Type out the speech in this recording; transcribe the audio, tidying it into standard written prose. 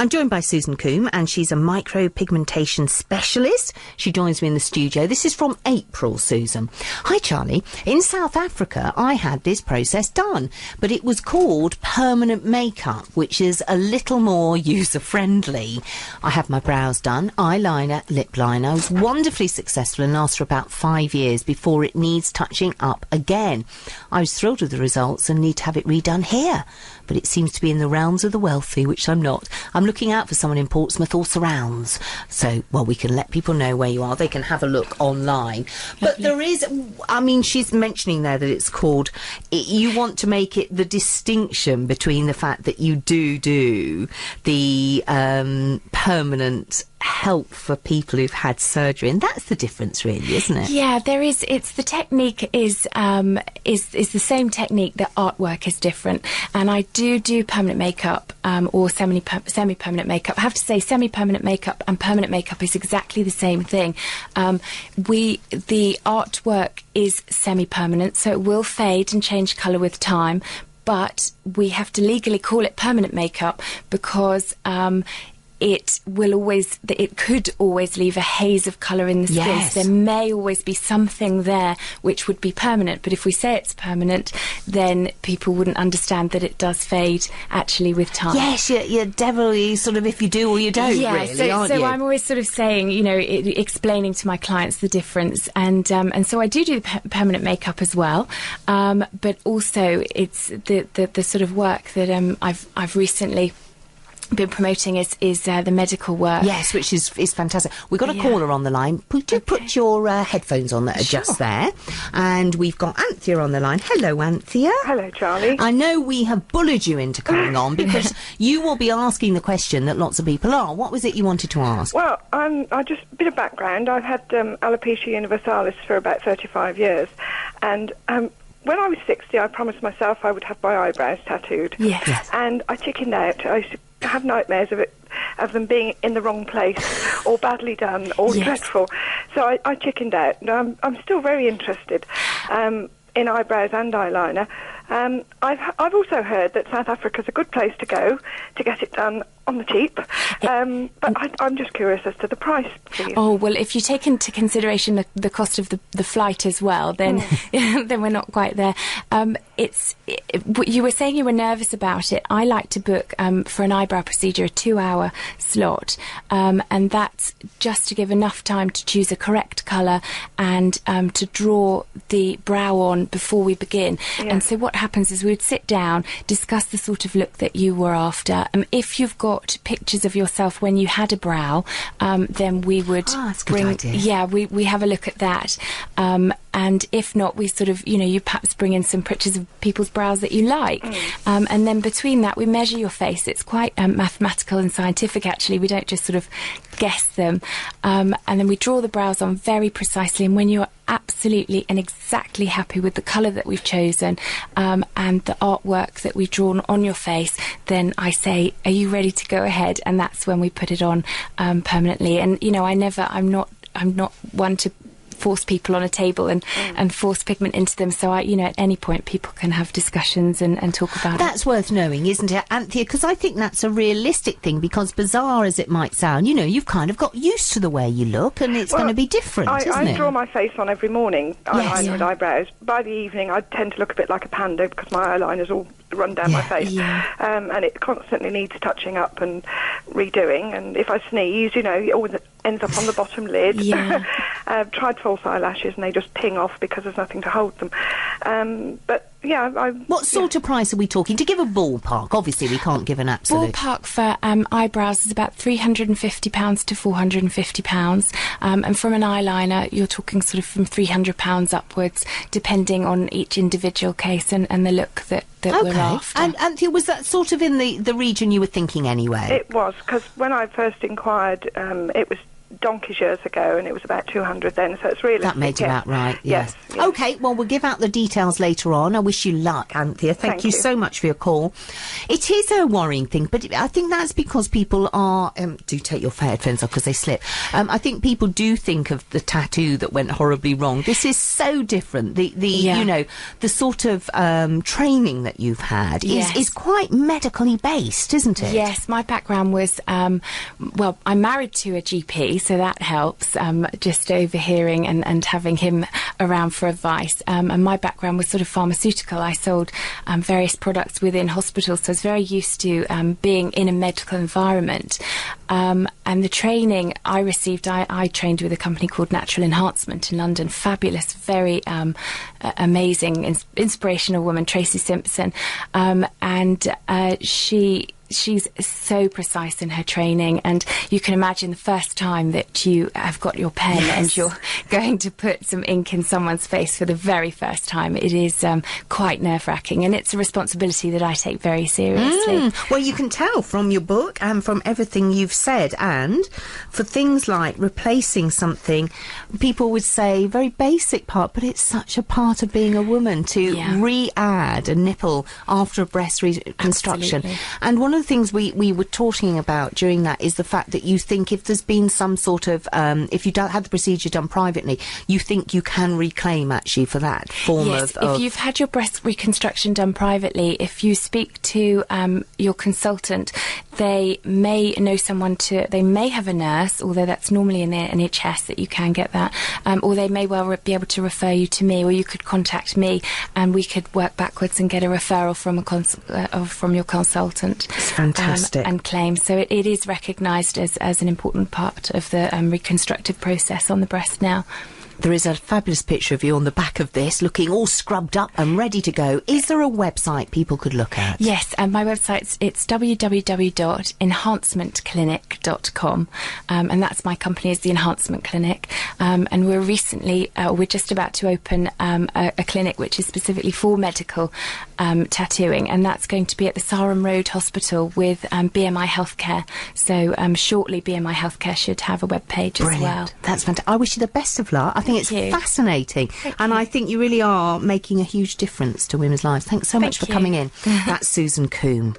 I'm joined by Susan Coombe, and she's a micropigmentation specialist. She joins me in the studio. This is from April, Susan. Hi, Charlie. In South Africa, I had this process done, but it was called permanent makeup, which is a little more user-friendly. I had my brows done, eyeliner, lip liner. I was wonderfully successful and lasts for about 5 years before it needs touching up again. I was thrilled with the results and need to have it redone here, but it seems to be in the realms of the wealthy, which I'm not. I'm looking out for someone in Portsmouth or surrounds. So, well, we can let people know where you are. They can have a look online. But there is, I mean, she's mentioning there that it's called, you want to make it the distinction between the fact that you do the permanent help for people who've had surgery, and that's the difference, really, isn't it? Yeah, there is. It's the technique is the same technique. The artwork is different, and I do permanent makeup or semi-permanent makeup. I have to say, semi-permanent makeup and permanent makeup is exactly the same thing. The artwork is semi-permanent, so it will fade and change colour with time, but we have to legally call it permanent makeup because it could always leave a haze of colour in the skin. Yes. So there may always be something there which would be permanent. But if we say it's permanent, then people wouldn't understand that it does fade actually with time. Yes, you're devilly sort of if you do or you don't, really, aren't you? So I'm always sort of saying, explaining to my clients the difference. And so I do the permanent makeup as well. But also it's the sort of work that I've recently been promoting is the medical work. Yes, which is fantastic. We've got a caller on the line. Put your headphones on that are just there. And we've got Anthea on the line. Hello, Anthea. Hello, Charlie. I know we have bullied you into coming on because you will be asking the question that lots of people are. What was it you wanted to ask? Well, I just a bit of background. I've had alopecia universalis for about 35 years, and when I was 60, I promised myself I would have my eyebrows tattooed. Yes. And I chickened out. I used to have nightmares of them being in the wrong place or badly done or dreadful. So I chickened out. And I'm still very interested in eyebrows and eyeliner. I've also heard that South Africa's a good place to go to get it done on the cheap. But I'm just curious as to the price, please. Oh, well, if you take into consideration the cost of the flight as well, then then we're not quite there. You were saying you were nervous about it. I like to book for an eyebrow procedure a 2-hour slot, and that's just to give enough time to choose a correct colour and to draw the brow on before we begin. Yeah. And so what happens is we'd sit down, discuss the sort of look that you were after. If you've got pictures of yourself when you had a brow, then we would that's a good idea. Yeah, we have a look at that. And if not, we sort of, you perhaps bring in some pictures of people's brows that you like. And then between that, we measure your face. It's quite mathematical and scientific, actually. We don't just sort of guess them. And then we draw the brows on very precisely. And when you're absolutely and exactly happy with the colour that we've chosen and the artwork that we've drawn on your face, then I say, are you ready to go ahead? And that's when we put it on permanently. And, I'm not one to force people on a table and force pigment into them. So at any point people can have discussions and talk about it. That's worth knowing, isn't it, Anthea? Because I think that's a realistic thing, because bizarre as it might sound, you've kind of got used to the way you look and it's going to be different, isn't it? I draw my face on every morning, eyeliner and eyebrows. By the evening I tend to look a bit like a panda because my eyeliner's all run down my face. And it constantly needs touching up and redoing. And if I sneeze, it always ends up on the bottom lid. I've tried false eyelashes and they just ping off because there's nothing to hold them. What sort of price are we talking? To give a ballpark, obviously we can't give an absolute. Ballpark for eyebrows is about £350 to £450. And from an eyeliner, you're talking sort of from £300 upwards, depending on each individual case and the look that we're after. And Anthea, was that sort of in the region you were thinking anyway? It was, because when I first inquired, it was donkey's years ago, and it was about 200 then, so it's really... That made about right, yes. Yes. OK, well, we'll give out the details later on. I wish you luck, Anthea. Thank you so much for your call. It is a worrying thing, but I think that's because people are... do take your headphones off because they slip. I think people do think of the tattoo that went horribly wrong. This is so different. You know, the sort of training that you've had is quite medically based, isn't it? Yes, my background was... well, I'm married to a GP, so that helps, just overhearing and having him around for advice. And my background was sort of pharmaceutical. I sold various products within hospitals, so I was very used to being in a medical environment. And the training I received, I trained with a company called Natural Enhancement in London. Fabulous, very amazing, inspirational woman, Tracy Simpson. And she's so precise in her training, and you can imagine the first time that you have got your pen and you're going to put some ink in someone's face for the very first time. It is quite nerve-wracking, and it's a responsibility that I take very seriously. Well, you can tell from your book and from everything you've said, and for things like replacing something, people would say very basic part, but it's such a part of being a woman to re-add a nipple after a breast reconstruction. Absolutely. And one of the things we were talking about during that is the fact that you think if there's been some sort of if you don't have the procedure done privately, you think you can reclaim actually for that form of... If you've had your breast reconstruction done privately, if you speak to your consultant, they may know someone they may have a nurse, although that's normally in the NHS that you can get that, or they may well be able to refer you to me, or you could contact me and we could work backwards and get a referral from your consultant. Fantastic. And claim. So it is recognised as an important part of the reconstructive process on the breast now. There is a fabulous picture of you on the back of this, looking all scrubbed up and ready to go. Is there a website people could look at? Yes, and my website's www.enhancementclinic.com, and that's my company, is the Enhancement Clinic. And we're just about to open a clinic which is specifically for medical tattooing, and that's going to be at the Sarum Road Hospital with BMI Healthcare. So shortly, BMI Healthcare should have a web page as well. That's fantastic. I wish you the best of luck. I think it's fascinating, and I think you really are making a huge difference to women's lives. Thanks so much for coming in. That's Susan Coombe.